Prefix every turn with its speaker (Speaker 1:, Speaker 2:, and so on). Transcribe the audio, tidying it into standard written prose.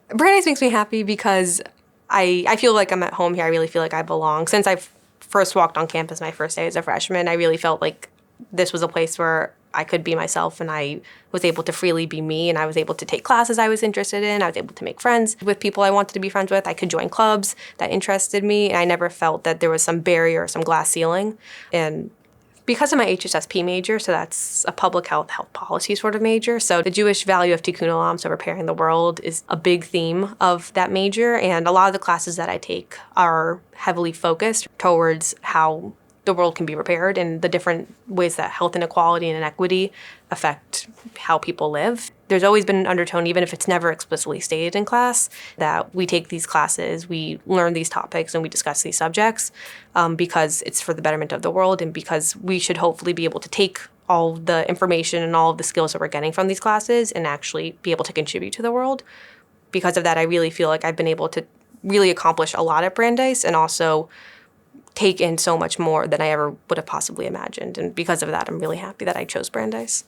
Speaker 1: Brandeis makes me happy because I feel like I'm at home here. I really feel like I belong. Since I first walked on campus my first day as a freshman, I really felt like this was a place where I could be myself and I was able to freely be me, and I was able to take classes I was interested in. I was able to make friends with people I wanted to be friends with. I could join clubs that interested me, and I never felt that there was some barrier or some glass ceiling. And because of my HSSP major, so that's a public health policy sort of major, so the Jewish value of tikkun olam, so repairing the world, is a big theme of that major. And a lot of the classes that I take are heavily focused towards how the world can be repaired and the different ways that health inequality and inequity affect how people live. There's always been an undertone, even if it's never explicitly stated in class, that we take these classes, we learn these topics, and we discuss these subjects because it's for the betterment of the world, and because we should hopefully be able to take all the information and all of the skills that we're getting from these classes and actually be able to contribute to the world. Because of that, I really feel like I've been able to really accomplish a lot at Brandeis and also take in so much more than I ever would have possibly imagined. And because of that, I'm really happy that I chose Brandeis.